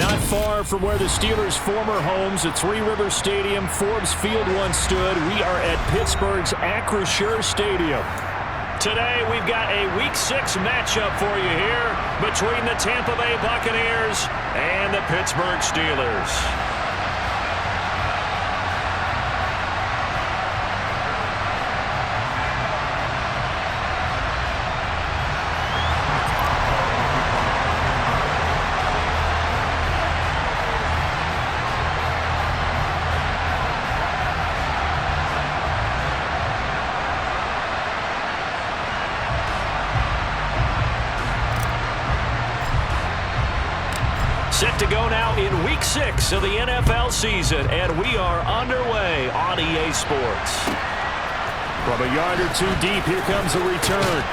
Not far from where the Steelers' former homes at Three Rivers Stadium, Forbes Field once stood, we are at Pittsburgh's Acrisure Stadium. Today, we've got a Week 6 matchup for you here between the Tampa Bay Buccaneers and the Pittsburgh Steelers. Set to go now in Week 6 of the NFL season, and we are underway on EA Sports. From a yard or two deep, here comes a return.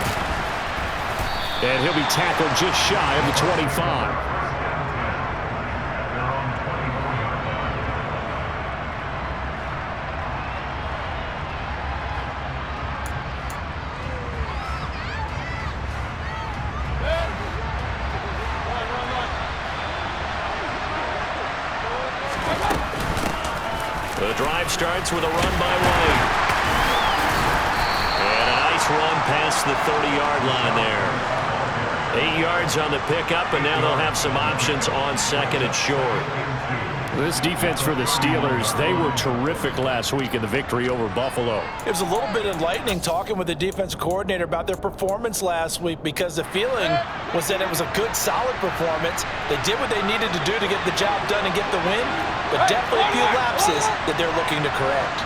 And he'll be tackled just shy of the 25. The drive starts with a run by White. And a nice run past the 30-yard line there. 8 yards on the pickup, and now they'll have some options on second and short. This defense for the Steelers, they were terrific last week in the victory over Buffalo. It was a little bit enlightening talking with the defensive coordinator about their performance last week, because the feeling was that it was a good, solid performance. They did what they needed to do to get the job done and get the win, but definitely a few lapses that they're looking to correct.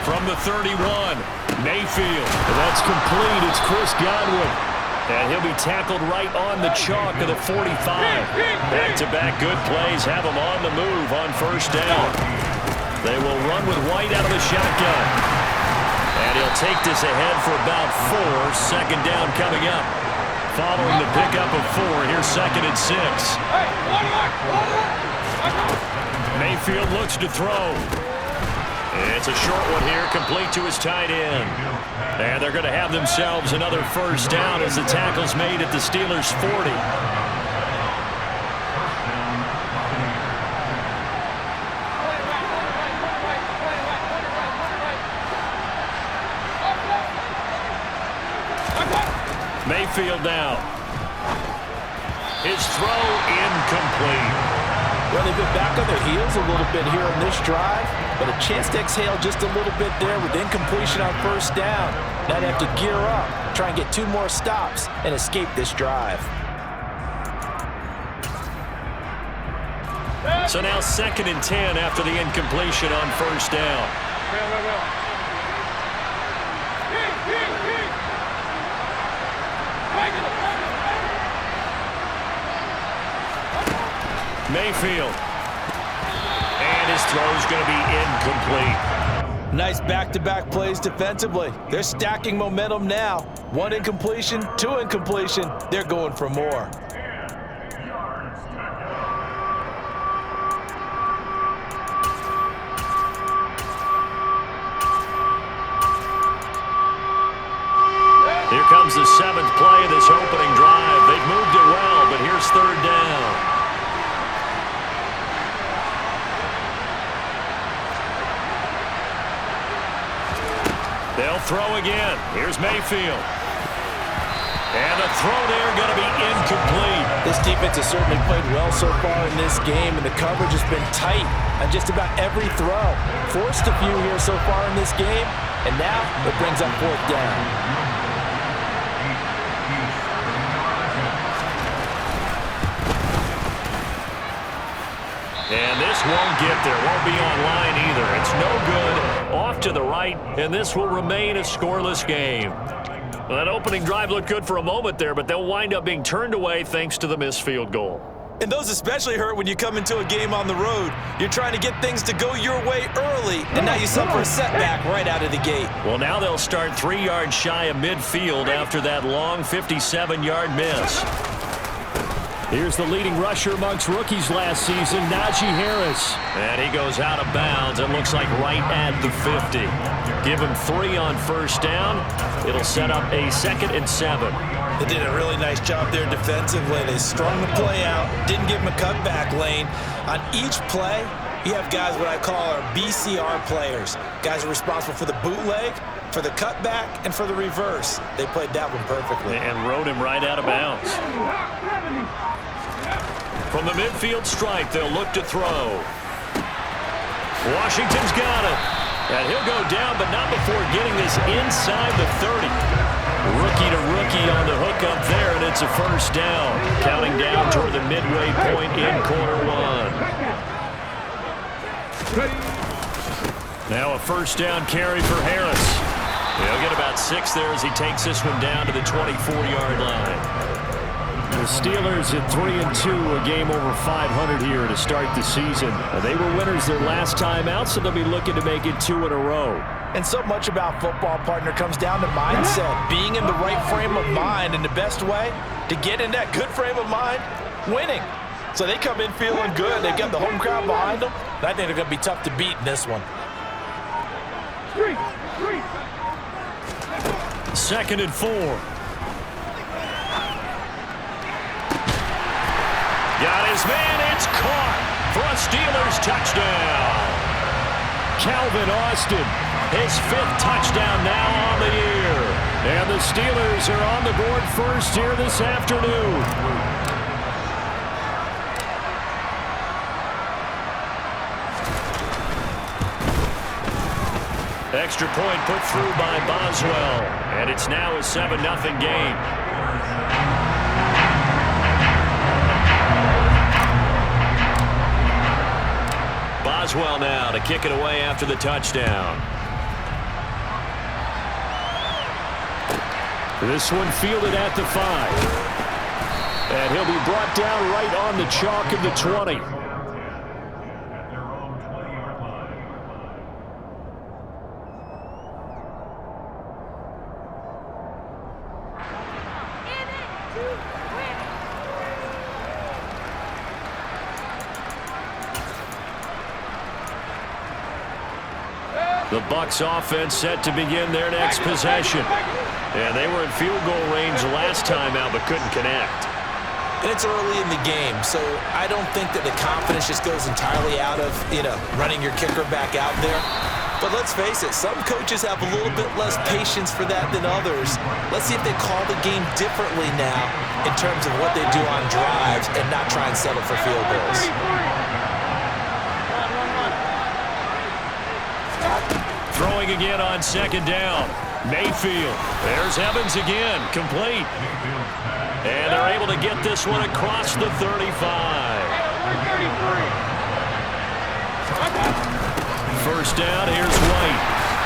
From the 31, Mayfield. That's complete. It's Chris Godwin. And he'll be tackled right on the chalk of the 45. Back-to-back good plays have him on the move on first down. They will run with White out of the shotgun. And he'll take this ahead for about 4. Second down coming up. Following the pickup of 4, here's second and 6. Mayfield looks to throw. It's a short one here, complete to his tight end. And they're going to have themselves another first down as the tackle's made at the Steelers' 40. Mayfield now. His throw incomplete. Well, they've been back on their heels a little bit here on this drive, but a chance to exhale just a little bit there with incompletion on first down. Now they have to gear up, try and get 2 more stops, and escape this drive. So now second and 10 after the incompletion on first down. Mayfield. And his throw's going to be incomplete. Nice back-to-back plays defensively. They're stacking momentum now. 1 incompletion, 2 incompletion. They're going for more. Here comes the 7th play of this opening drive. They've moved it well, but here's third down. They'll throw again. Here's Mayfield. And the throw there going to be incomplete. This defense has certainly played well so far in this game, and the coverage has been tight on just about every throw. Forced a few here so far in this game, and now it brings up fourth down. And this won't get there. Won't be online either. It's no good. Off to the right, and this will remain a scoreless game. Well, that opening drive looked good for a moment there, but they'll wind up being turned away thanks to the missed field goal. And those especially hurt when you come into a game on the road. You're trying to get things to go your way early, and now you suffer a setback right out of the gate. Well, now they'll start 3 yards shy of midfield after that long 57-yard miss. Here's the leading rusher amongst rookies last season, Najee Harris. And he goes out of bounds. It looks like right at the 50. Give him 3 on first down. It'll set up a 2nd and 7. They did a really nice job there defensively. They strung the play out, didn't give him a cutback lane. On each play, you have guys what I call our BCR players. Guys are responsible for the bootleg, for the cutback, and for the reverse. They played that one perfectly. And rode him right out of bounds. From the midfield stripe, they'll look to throw. Washington's got it. And he'll go down, but not before getting this inside the 30. Rookie to rookie on the hook up there, and it's a first down. Counting down toward the midway point in quarter one. Now a first down carry for Harris. He'll get about 6 there as he takes this one down to the 24-yard line. The Steelers at 3-2, a game over 500 here to start the season. They were winners their last time out, so they'll be looking to make it 2 in a row. And so much about football, partner, comes down to mindset. Being in the right frame of mind, and the best way to get in that good frame of mind, winning. So they come in feeling good. They've got the home crowd behind them. And I think they're going to be tough to beat in this one. 2nd and 4. Got his man, it's caught for a Steelers touchdown. Calvin Austin, his 5th touchdown now on the year. And the Steelers are on the board first here this afternoon. Extra point put through by Boswell. And it's now a 7-0 game. Boswell now to kick it away after the touchdown. This one fielded at the 5. And he'll be brought down right on the chalk of the 20. The Bucs offense set to begin their next possession. And they were in field goal range last time out, but couldn't connect. And it's early in the game, so I don't think that the confidence just goes entirely out of, running your kicker back out there. But let's face it, some coaches have a little bit less patience for that than others. Let's see if they call the game differently now in terms of what they do on drives and not try and settle for field goals. Throwing again on 2nd down. Mayfield. There's Evans again. Complete. And they're able to get this one across the 35. First down. Here's White.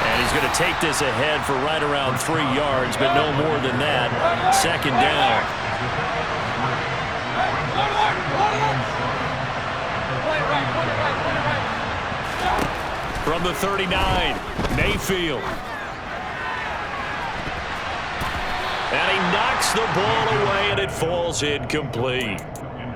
And he's going to take this ahead for right around 3 yards, but no more than that. 2nd down. From the 39, Mayfield. And he knocks the ball away, and it falls incomplete.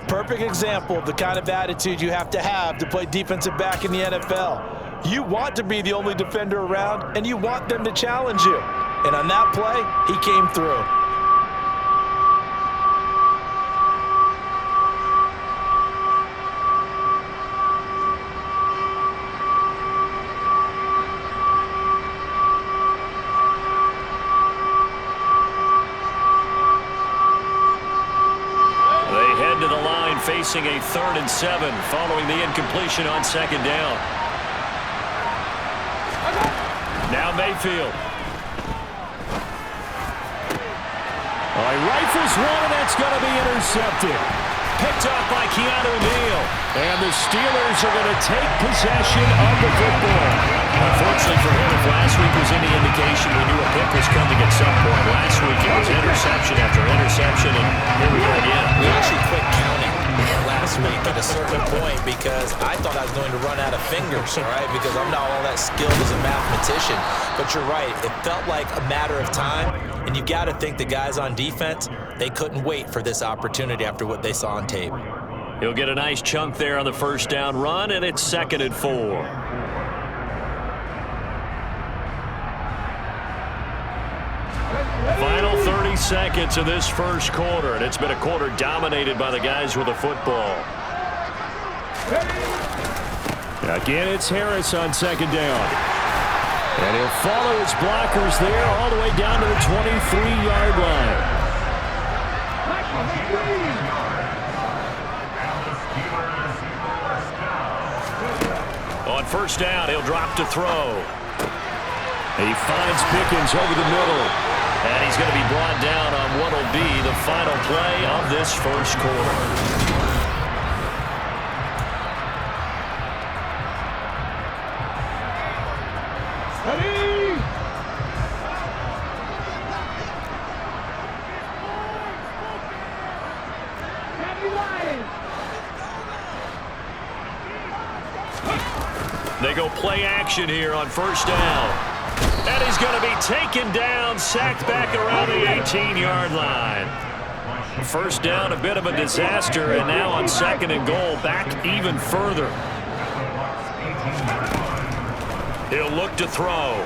Perfect example of the kind of attitude you have to play defensive back in the NFL. You want to be the only defender around, and you want them to challenge you. And on that play, he came through. Facing a 3rd and 7 following the incompletion on 2nd down. Now Mayfield. He rifles one, and that's going to be intercepted. Picked up by Keanu Neal. And the Steelers are going to take possession of the football. Unfortunately for him, if last week was any indication, we knew a pick was coming at some point. Last week it was interception after interception, and here we go again. We actually quit counting last week at a certain point because I thought I was going to run out of fingers, all right, because I'm not all that skilled as a mathematician. But you're right. It felt like a matter of time, and you got to think the guys on defense, they couldn't wait for this opportunity after what they saw on tape. He'll get a nice chunk there on the first down run, and it's 2nd and 4. Final 30 30 seconds of this first quarter, and it's been a quarter dominated by the guys with the football. Again, it's Harris on second down. And he'll follow his blockers there all the way down to the 23-yard line. On first down, he'll drop to throw. He finds Pickens over the middle. And he's going to be brought down on what will be the final play of this first quarter. They go play action here on first down. And he's going to be taken down, sacked back around the 18-yard line. First down, a bit of a disaster, and now on second and goal, back even further. He'll look to throw.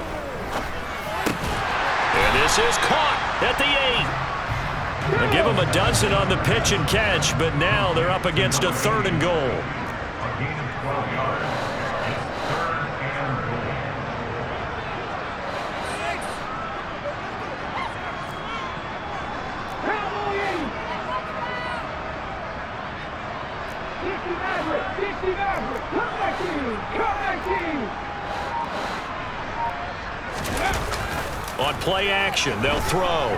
And this is caught at the 8. They give him a dozen on the pitch and catch, but now they're up against a third and goal. On play action, they'll throw.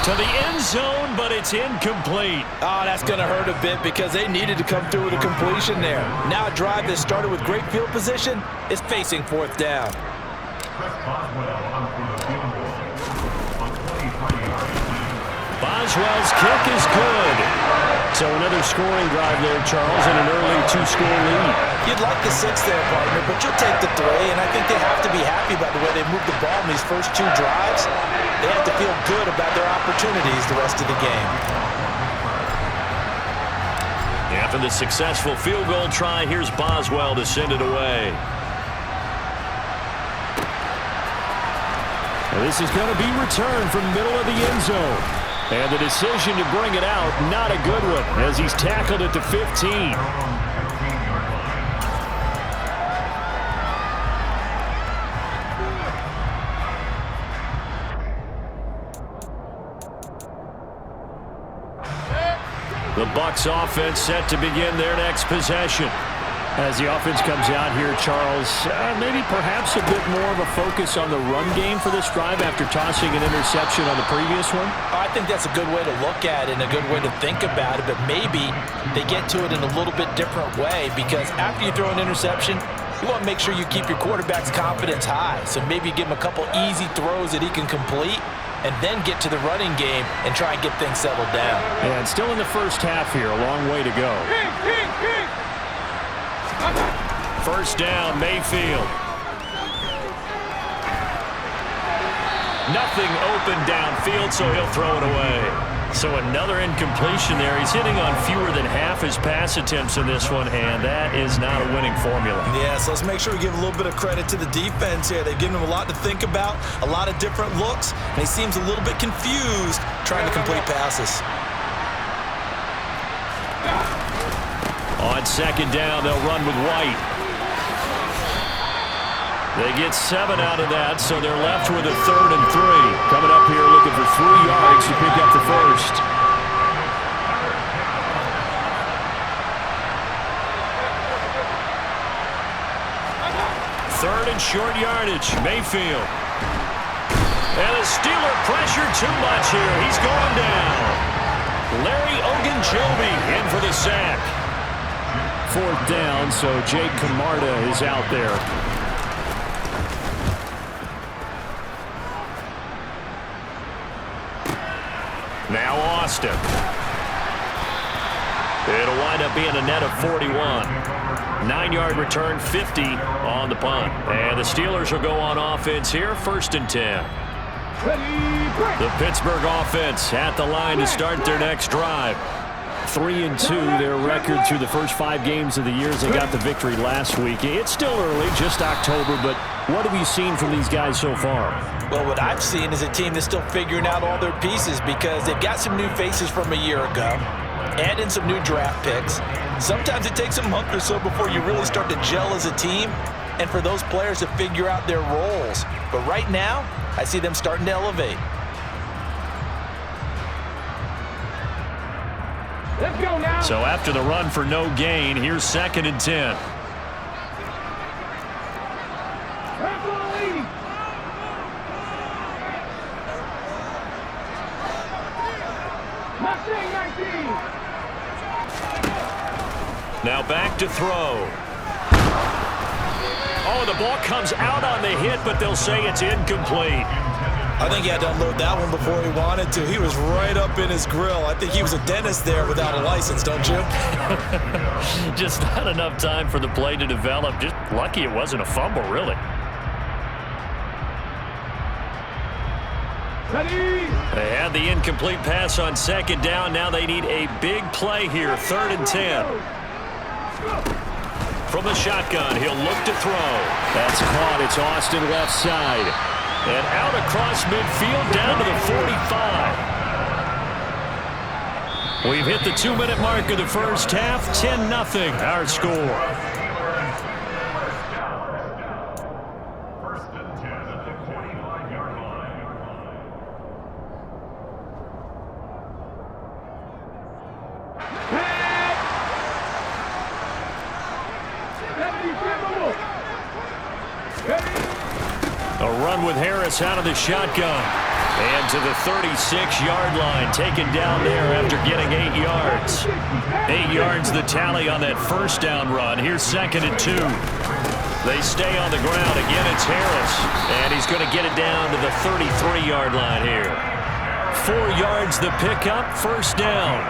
To the end zone, but it's incomplete. Oh, that's going to hurt a bit because they needed to come through with a completion there. Now a drive that started with great field position is facing fourth down. Boswell's kick is good. So another scoring drive there, Charles, and an early 2-score lead. You'd like the 6 there, partner, but you'll take the 3, and I think they have to be happy about the way they moved the ball in these first 2 drives. They have to feel good about their opportunities the rest of the game. After the successful field goal try, here's Boswell to send it away. Well, this is going to be returned from middle of the end zone. And the decision to bring it out, not a good one, as he's tackled at the 15. The Bucs offense set to begin their next possession. As the offense comes out here, Charles, maybe perhaps a bit more of a focus on the run game for this drive after tossing an interception on the previous one? I think that's a good way to look at it and a good way to think about it, but maybe they get to it in a little bit different way because after you throw an interception, you want to make sure you keep your quarterback's confidence high. So maybe give him a couple easy throws that he can complete and then get to the running game and try and get things settled down. And still in the first half here, a long way to go. First down, Mayfield. Nothing open downfield, so he'll throw it away. So another incompletion there. He's hitting on fewer than half his pass attempts in this one, and that is not a winning formula. Yeah, so let's make sure we give a little bit of credit to the defense here. They've given him a lot to think about, a lot of different looks, and he seems a little bit confused trying to complete passes. On second down, they'll run with White. They get 7 out of that, so they're left with a 3rd and 3. Coming up here looking for 3 yards to pick up the first. Third and short yardage, Mayfield. And the Steeler pressure too much here. He's going down. Larry Ogunjobi in for the sack. 4th down, so Jake Camarda is out there. Now Austin. It'll wind up being a net of 41. 9-yard return, 50 on the punt. And the Steelers will go on offense here, 1st and 10. The Pittsburgh offense at the line to start their next drive. 3-2, their record through the first 5 games of the year as they got the victory last week. It's still early, just October, but what have you seen from these guys so far? Well, what I've seen is a team that's still figuring out all their pieces because they've got some new faces from a year ago, add in some new draft picks. Sometimes it takes a month or so before you really start to gel as a team and for those players to figure out their roles. But right now, I see them starting to elevate. Let's go now. So after the run for no gain, here's 2nd and 10. Now back to throw. Oh, the ball comes out on the hit, but they'll say it's incomplete. I think he had to unload that one before he wanted to. He was right up in his grill. I think he was a dentist there without a license, don't you? Just not enough time for the play to develop. Just lucky it wasn't a fumble, really. They had the incomplete pass on 2nd down. Now they need a big play here. 3rd and 10. From the shotgun, he'll look to throw. That's caught. It's Austin left side. And out across midfield down to the 45. We've hit the 2-minute mark of the first half. 10-0 our score. A run with Harris out of the shotgun. And to the 36-yard line, taken down there after getting 8 yards. 8 yards the tally on that first down run. Here's 2nd and 2. They stay on the ground. Again, it's Harris. And he's going to get it down to the 33-yard line here. 4 yards the pickup, first down.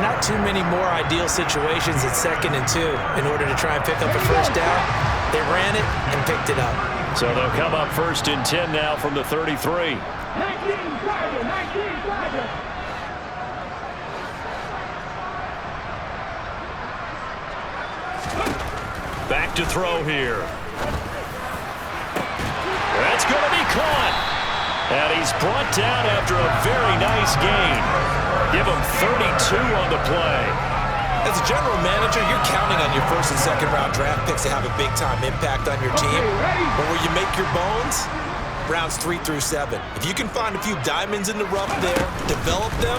Not too many more ideal situations at 2nd and 2 in order to try and pick up a first down. They ran it and picked it up. So they'll come up 1st and 10 now from the 33. 19 Tiger. Back to throw here. That's going to be caught. And he's brought down after a very nice gain. Give him 32 on the play. As a general manager, you're counting on your 1st and 2nd round draft picks to have a big-time impact on your team. But where you make your bones, rounds 3 through 7. If you can find a few diamonds in the rough there, develop them,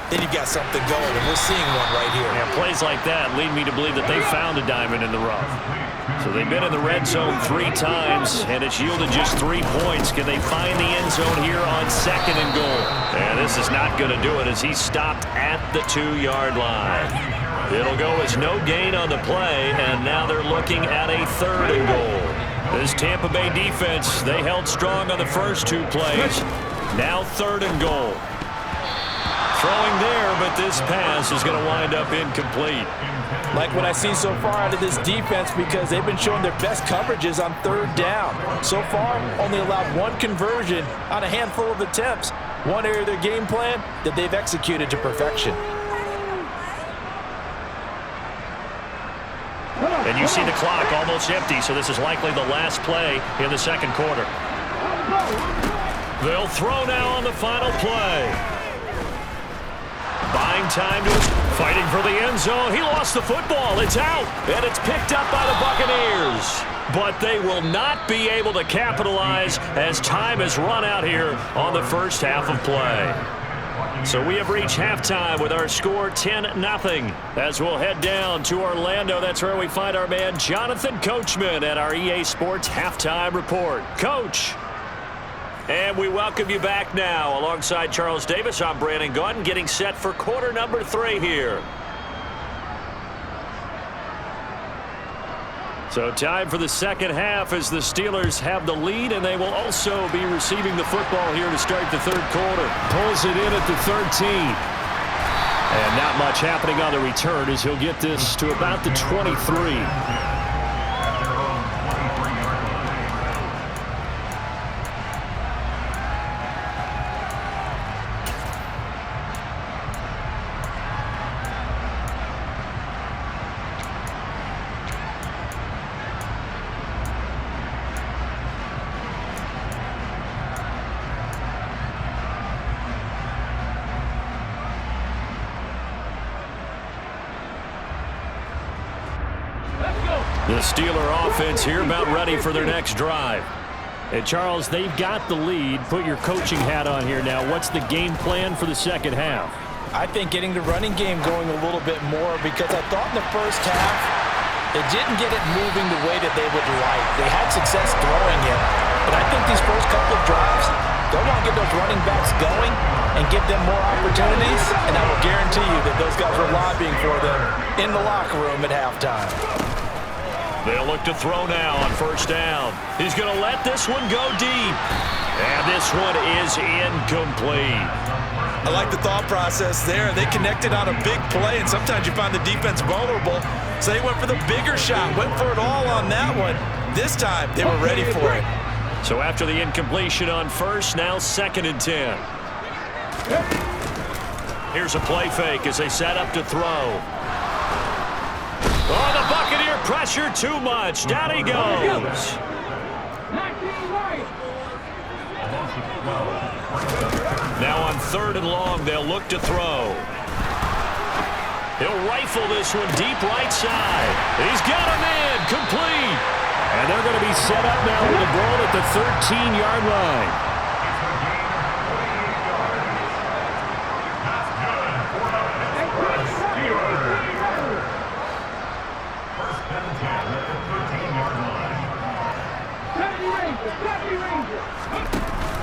then you've got something going, and we're seeing one right here. Yeah, plays like that lead me to believe that they found a diamond in the rough. So they've been in the red zone 3 times, and it's yielded just 3 points. Can they find the end zone here on 2nd and goal? And this is not going to do it as he stopped at the 2-yard line. It'll go as no gain on the play, and now they're looking at a 3rd and goal. This Tampa Bay defense, they held strong on the first 2 plays. Now 3rd and goal. Throwing there, but this pass is going to wind up incomplete. Like what I see so far out of this defense because they've been showing their best coverages on 3rd down. So far, only allowed 1 conversion on a handful of attempts. One area of their game plan that they've executed to perfection. And you see the clock almost empty, so this is likely the last play in the 2nd quarter. They'll throw now on the final play. Buying time to fighting for the end zone. He lost the football. It's out, and it's picked up by the Buccaneers. But they will not be able to capitalize as time has run out here on the first half of play. So we have reached halftime with our score 10-0. As we'll head down to Orlando, that's where we find our man Jonathan Coachman at our EA Sports Halftime Report. Coach. And we welcome you back now. Alongside Charles Davis, I'm Brandon Gaudin, getting set for quarter number 3 here. So time for the second half as the Steelers have the lead, and they will also be receiving the football here to start the 3rd quarter. Pulls it in at the 13. And not much happening on the return as he'll get this to about the 23. The Steeler offense here about ready for their next drive. And Charles, they've got the lead. Put your coaching hat on here now. What's the game plan for the second half? I think getting the running game going a little bit more, because I thought in the first half they didn't get it moving the way that they would like. They had success throwing it, but I think these first couple of drives, they'll want to get those running backs going and give them more opportunities, and I will guarantee you that those guys were lobbying for them in the locker room at halftime. They'll look to throw now on first down. He's going to let this one go deep. And this one is incomplete. I like the thought process there. They connected on a big play, and sometimes you find the defense vulnerable. So they went for the bigger shot, went for it all on that one. This time, they were ready for it. So after the incompletion on first, now 2nd and 10. Here's a play fake as they set up to throw. Oh, the Buccaneer pressure too much. Down he goes. Now on 3rd and long, they'll look to throw. He'll rifle this one deep right side. He's got him in. Complete. And they're going to be set up now with a ball at the 13-yard line.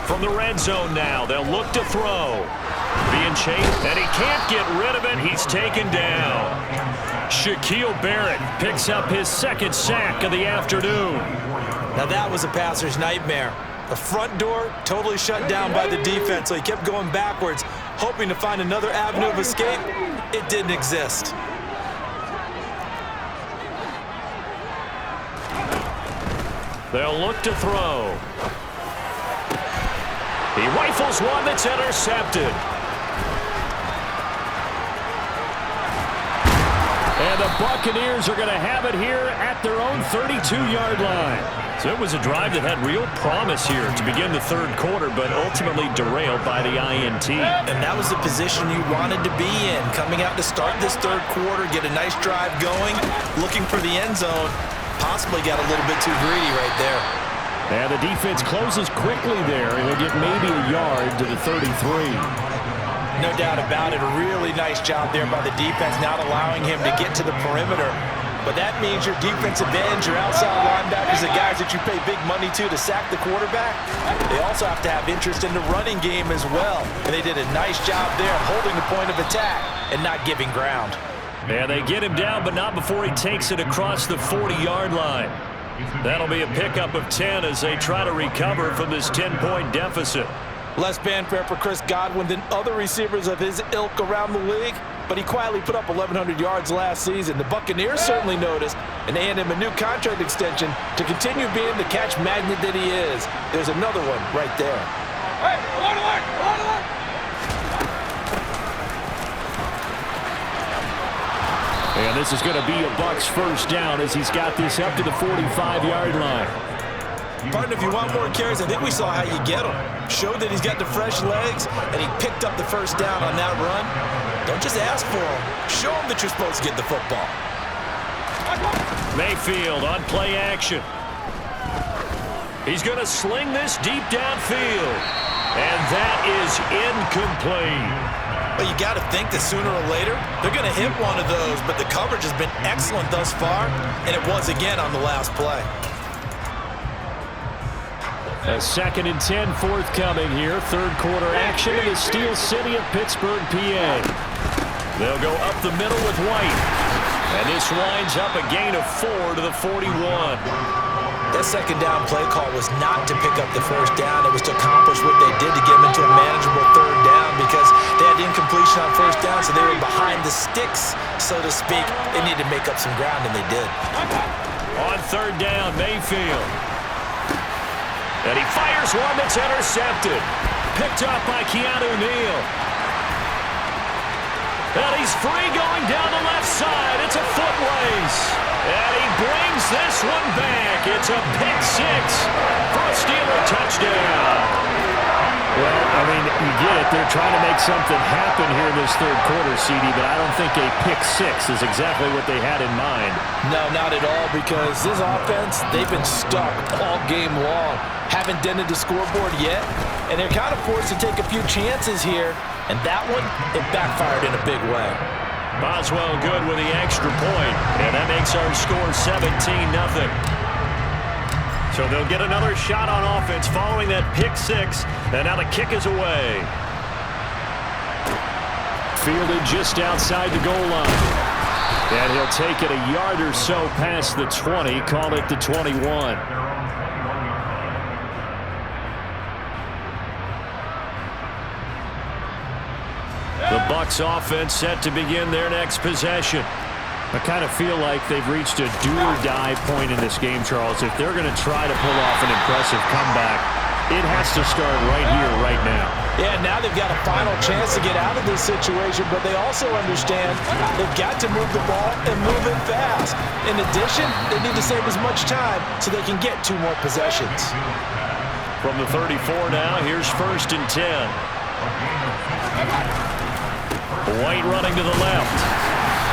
From the red zone now, they'll look to throw. Being chased, and he can't get rid of it. He's taken down. Shaquille Barrett picks up his 2nd sack of the afternoon. Now that was a passer's nightmare. The front door totally shut down by the defense, so he kept going backwards, hoping to find another avenue of escape. It didn't exist. They'll look to throw. He rifles one that's intercepted. And the Buccaneers are going to have it here at their own 32-yard line. So it was a drive that had real promise here to begin the 3rd quarter, but ultimately derailed by the INT. And that was the position you wanted to be in, coming out to start this 3rd quarter, get a nice drive going, looking for the end zone. Possibly got a little bit too greedy right there. And the defense closes quickly there, and they get maybe a yard to the 33. No doubt about it. A really nice job there by the defense, not allowing him to get to the perimeter. But that means your defensive ends, your outside linebackers, the guys that you pay big money to sack the quarterback, they also have to have interest in the running game as well. And they did a nice job there of holding the point of attack and not giving ground. And they get him down, but not before he takes it across the 40-yard line. That'll be a pickup of 10 as they try to recover from this 10-point deficit. Less fanfare for Chris Godwin than other receivers of his ilk around the league, but he quietly put up 1,100 yards last season. The Buccaneers certainly noticed, and they hand him a new contract extension to continue being the catch magnet that he is. There's another one right there. Hey, hold on. And this is going to be a Bucs first down as he's got this up to the 45-yard line. Partner, if you want more carries, I think we saw how you get them. Showed that he's got the fresh legs, and he picked up the first down on that run. Don't just ask for him. Show him that you're supposed to get the football. Mayfield on play action. He's going to sling this deep downfield. And that is incomplete. But you got to think that sooner or later, they're going to hit one of those, but the coverage has been excellent thus far, and it was again on the last play. A 2nd and 10 forthcoming here. 3rd quarter action in the Steel City of Pittsburgh, PA. They'll go up the middle with White. And this winds up a gain of 4 to the 41. That 2nd down play call was not to pick up the first down. It was to accomplish what they did to get them into a manageable 3rd down because they had incompletion on first down, so they were behind the sticks, so to speak. They needed to make up some ground, and they did. On 3rd down, Mayfield. And he fires one that's intercepted. Picked up by Keanu Neal. And he's free going down the left side. It's a foot race. And he brings this one back. It's a pick 6 for a Steeler touchdown. Well, I mean, you get it. They're trying to make something happen here in this third quarter, CD, but I don't think a pick six is exactly what they had in mind. No, not at all, because this offense, they've been stuck all game long. Haven't dented the scoreboard yet, and they're kind of forced to take a few chances here, and that one, it backfired in a big way. Boswell good with the extra point, and that makes our score 17-0. So they'll get another shot on offense following that pick six, and now the kick is away. Fielded just outside the goal line. And he'll take it a yard or so past the 20, call it the 21. The Bucs offense set to begin their next possession. I kind of feel like they've reached a do-or-die point in this game, Charles. If they're going to try to pull off an impressive comeback, it has to start right here, right now. Yeah, now they've got a final chance to get out of this situation, but they also understand they've got to move the ball and move it fast. In addition, they need to save as much time so they can get 2 more possessions. From the 34 now, here's 1st and 10. White running to the left.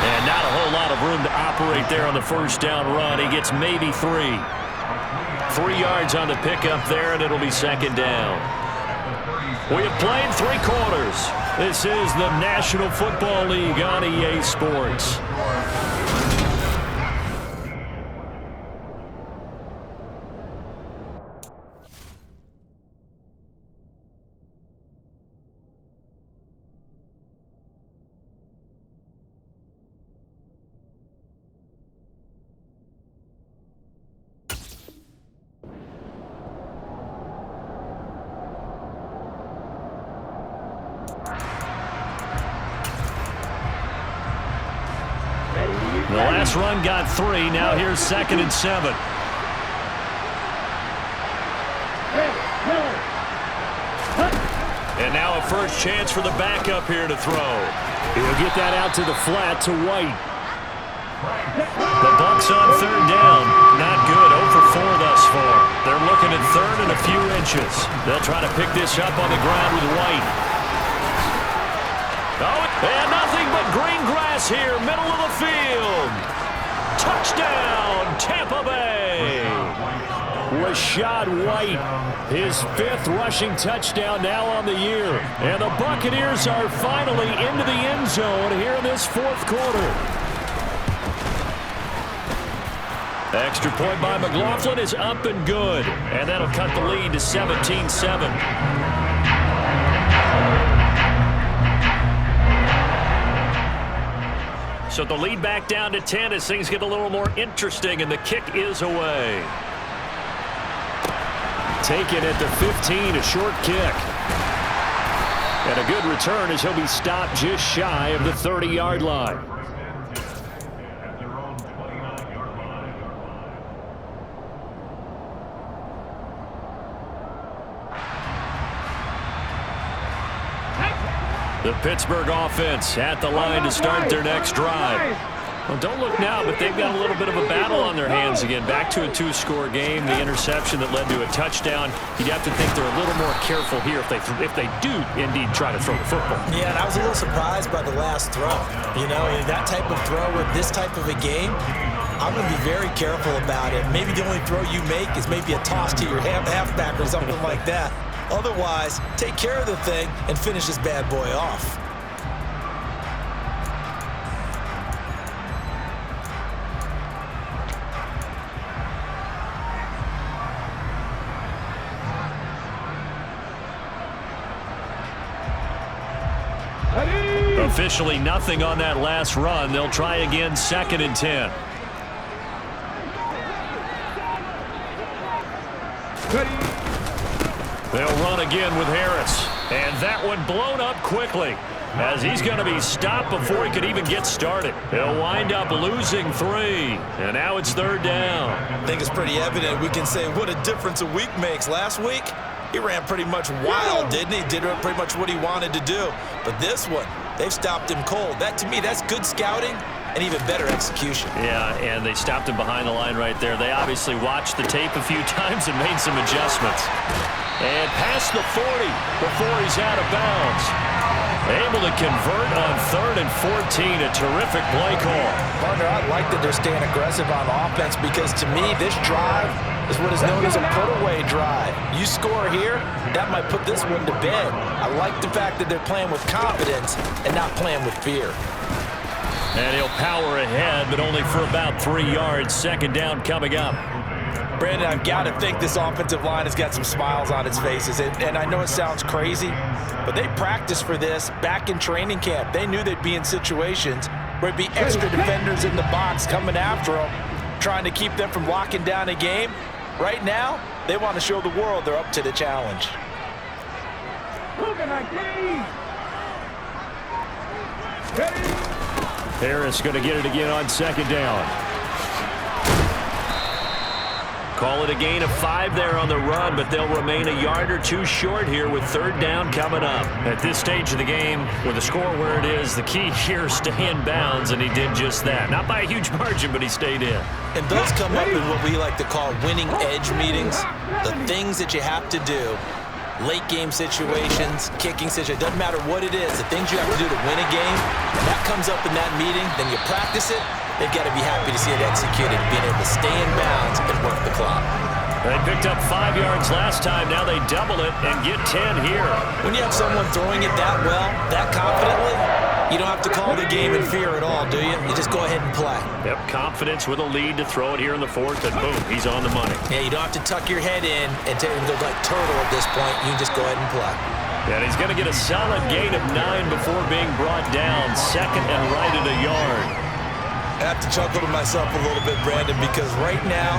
And not a whole lot of room to operate there on the first down run. He gets maybe 3. 3 yards on the pickup there, and it'll be 2nd down. We have played 3 quarters. This is the National Football League on EA Sports. The last run got 3. Now here's 2nd and 7. And now a first chance for the backup here to throw. He'll get that out to the flat to White. The Bucs on 3rd down. Not good. 0 for 4 thus far. They're looking at 3rd and a few inches. They'll try to pick this up on the ground with White. Oh, and nothing but green grass here, middle of the field. Touchdown, Tampa Bay. Rashad White, his 5th rushing touchdown now on the year. And the Buccaneers are finally into the end zone here in this 4th quarter. Extra point by McLaughlin is up and good. And that'll cut the lead to 17-7. So the lead back down to 10 as things get a little more interesting, and the kick is away. Taken at the 15, a short kick. And a good return as he'll be stopped just shy of the 30-yard line. The Pittsburgh offense at the line to start their next drive. Well, don't look now, but they've got a little bit of a battle on their hands again. Back to a 2-score game. The interception that led to a touchdown. You'd have to think they're a little more careful here if they do indeed try to throw the football. Yeah, and I was a little surprised by the last throw. You know, that type of throw with this type of a game, I'm going to be very careful about it. Maybe the only throw you make is maybe a toss to your halfback or something like that. Otherwise, take care of the thing and finish this bad boy off. Officially nothing on that last run. They'll try again, 2nd and 10. They'll run again with Harris. And that one blown up quickly as he's going to be stopped before he could even get started. He'll wind up losing 3. And now it's 3rd down. I think it's pretty evident. We can say what a difference a week makes. Last week, he ran pretty much wild, didn't he? Did pretty much what he wanted to do. But this one, they've stopped him cold. That, to me, that's good scouting and even better execution. Yeah, and they stopped him behind the line right there. They obviously watched the tape a few times and made some adjustments. And past the 40 before he's out of bounds. Able to convert on 3rd and 14. A terrific play call. Partner, I like that they're staying aggressive on offense because to me, this drive is what is known as a put-away drive. You score here, that might put this one to bed. I like the fact that they're playing with confidence and not playing with fear. And he'll power ahead, but only for about 3 yards. 2nd down coming up. Brandon, I've got to think this offensive line has got some smiles on its faces. And I know it sounds crazy, but they practiced for this back in training camp. They knew they'd be in situations where it'd be extra defenders in the box coming after them, trying to keep them from locking down a game. Right now, they want to show the world they're up to the challenge. Harris going to get it again on 2nd down. Call it a gain of 5 there on the run, but they'll remain a yard or 2 short here with 3rd down coming up. At this stage of the game, with the score where it is, the key here is stay in bounds, and he did just that. Not by a huge margin, but he stayed in. And those come up in what we like to call winning edge meetings. The things that you have to do, late game situations, kicking situations, doesn't matter what it is, the things you have to do to win a game, and that comes up in that meeting, then you practice it. They've got to be happy to see it executed, being able to stay in bounds and work the clock. They picked up 5 yards last time. Now they double it and get 10 here. When you have someone throwing it that well, that confidently, you don't have to call the game in fear at all, do you? You just go ahead and play. Yep, confidence with a lead to throw it here in the 4th, and boom, he's on the money. Yeah, you don't have to tuck your head in and go like turtle at this point. You can just go ahead and play. And he's going to get a solid gain of 9 before being brought down. 2nd and right at a yard. I have to chuckle to myself a little bit, Brandon, because right now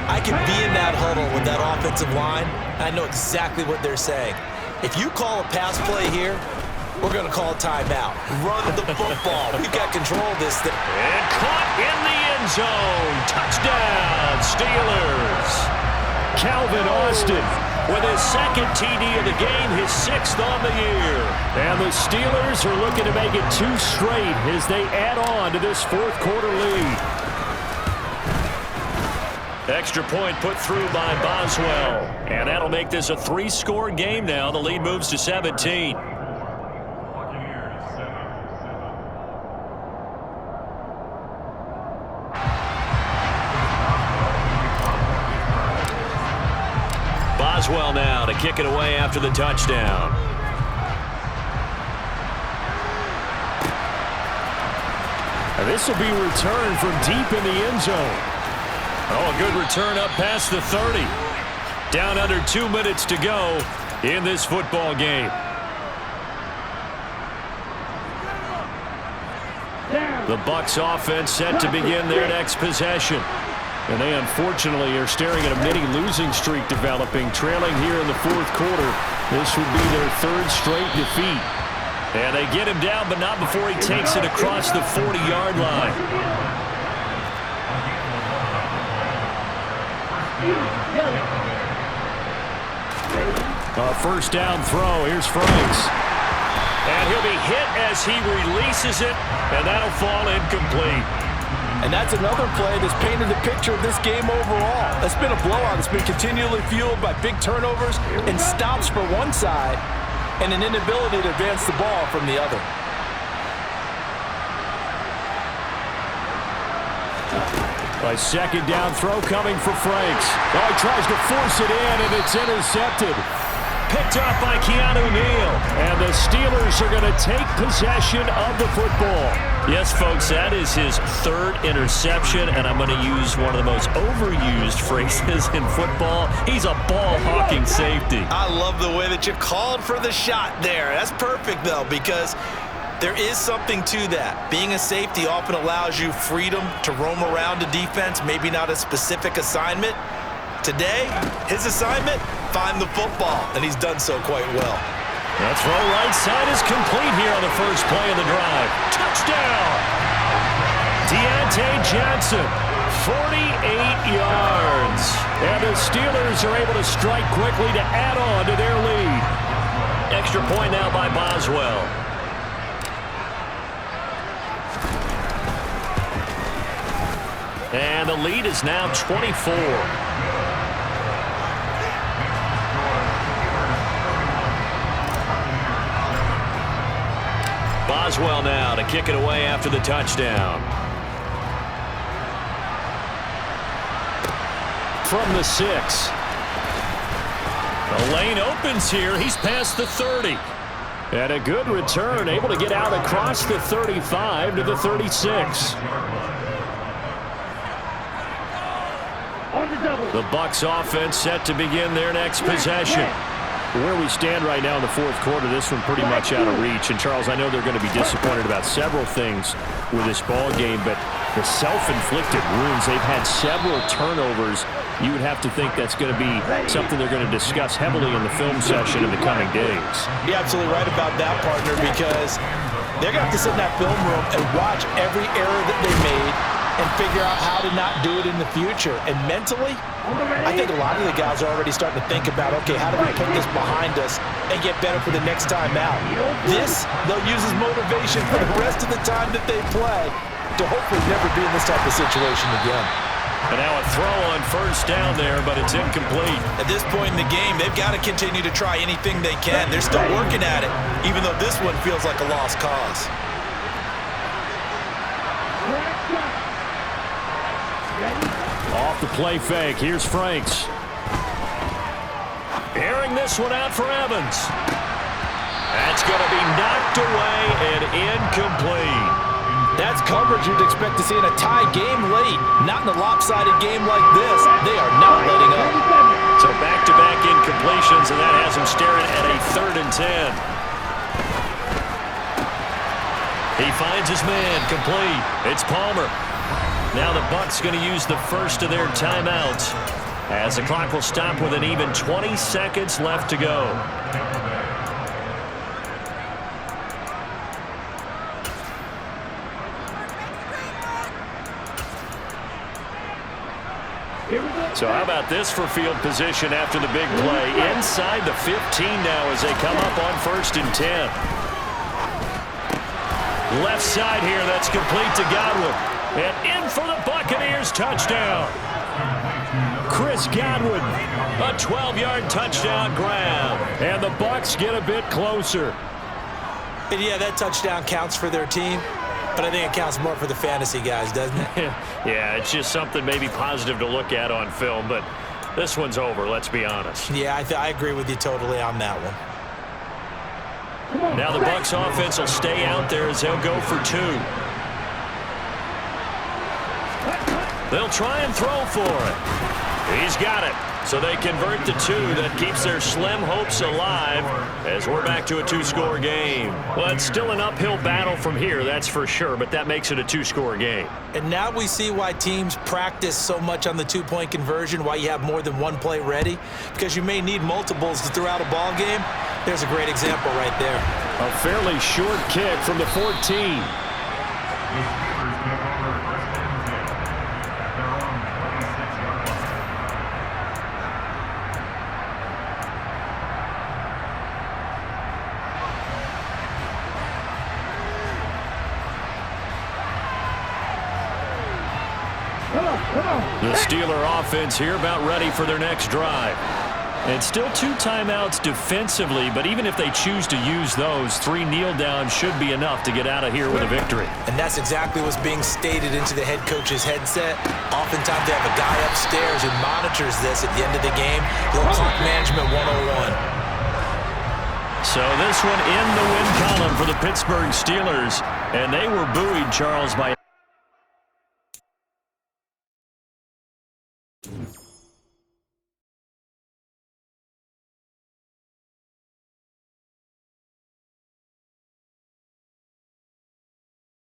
I can be in that huddle with that offensive line. I know exactly what they're saying. If you call a pass play here, we're going to call a timeout. Run the football. We've got control of this thing. And caught in the end zone. Touchdown, Steelers. Calvin Austin with his 2nd TD of the game, his 6th on the year. And the Steelers are looking to make it 2 straight as they add on to this 4th quarter lead. Extra point put through by Boswell. And that'll make this a 3-score game now. The lead moves to 17. Boswell now to kick it away after the touchdown. And this will be returned from deep in the end zone. Oh, a good return up past the 30. Down under 2 minutes to go in this football game. The Bucs offense set to begin their next possession. And they unfortunately are staring at a mini losing streak developing, trailing here in the 4th quarter. This would be their 3rd straight defeat. And they get him down, but not before he takes it across the 40-yard line. A 1st down throw. Here's Franks. And he'll be hit as he releases it, and that'll fall incomplete. And that's another play that's painted the picture of this game overall. It's been a blowout. It's been continually fueled by big turnovers and stops for one side and an inability to advance the ball from the other. A 2nd down throw coming for Franks. Oh, he tries to force it in, and it's intercepted. Picked up by Keanu Neal. And the Steelers are going to take possession of the football. Yes, folks, that is his 3rd interception, and I'm going to use one of the most overused phrases in football. He's a ball-hawking safety. I love the way that you called for the shot there. That's perfect, though, because there is something to that. Being a safety often allows you freedom to roam around a defense, maybe not a specific assignment. Today, his assignment, find the football, and he's done so quite well. That throw right side is complete here on the first play of the drive. Touchdown! Deontay Johnson, 48 yards. And the Steelers are able to strike quickly to add on to their lead. Extra point now by Boswell. And the lead is now 24. Boswell now to kick it away after the touchdown. From the 6. The lane opens here. He's past the 30. And a good return, able to get out across the 35 to the 36. The Bucs offense set to begin their next possession. Where we stand right now in the fourth quarter, this one pretty much out of reach. And, Charles, I know they're going to be disappointed about several things with this ball game, but the self-inflicted wounds, they've had several turnovers. You would have to think that's going to be something they're going to discuss heavily in the film session in the coming days. You're absolutely right about that, partner, because they're going to have to sit in that film room and watch every error that they made and figure out how to not do it in the future. And mentally, I think a lot of the guys are already starting to think about, okay, how do we put this behind us and get better for the next time out? This, they'll use as motivation for the rest of the time that they play to hopefully never be in this type of situation again. And now a throw on first down there, but it's incomplete. At this point in the game, they've got to continue to try anything they can. They're still working at it, even though this one feels like a lost cause. Off the play fake. Here's Franks. Airing this one out for Evans. That's going to be knocked away and incomplete. That's coverage you'd expect to see in a tie game late. Not in a lopsided game like this. They are not letting up. So back-to-back incompletions, and that has him staring at a 3rd and 10. He finds his man, complete. It's Palmer. Now the Bucs going to use the first of their timeouts as the clock will stop with an even 20 seconds left to go. So how about this for field position after the big play? Inside the 15 now as they come up on 1st and 10. Left side here, that's complete to Godwin. And in for the Buccaneers, touchdown. Chris Godwin, a 12-yard touchdown grab. And the Bucs get a bit closer. And yeah, that touchdown counts for their team, but I think it counts more for the fantasy guys, doesn't it? Yeah, it's just something maybe positive to look at on film, but this one's over, let's be honest. Yeah, I agree with you totally on that one. Now the Bucs offense will stay out there as they'll go for 2. They'll try and throw for it. He's got it. So they convert the 2. That keeps their slim hopes alive as we're back to a 2-score game. Well, it's still an uphill battle from here, that's for sure, but that makes it a 2-score game. And now we see why teams practice so much on the 2-point conversion, why you have more than one play ready, because you may need multiples throughout a ball game. There's a great example right there. A fairly short kick from the 14. The Steeler offense here about ready for their next drive. And still 2 timeouts defensively, but even if they choose to use those, 3 kneel downs should be enough to get out of here with a victory. And that's exactly what's being stated into the head coach's headset. Oftentimes they have a guy upstairs who monitors this at the end of the game. Little clock management 101. So this one in the win column for the Pittsburgh Steelers, and they were buoyed, Charles, by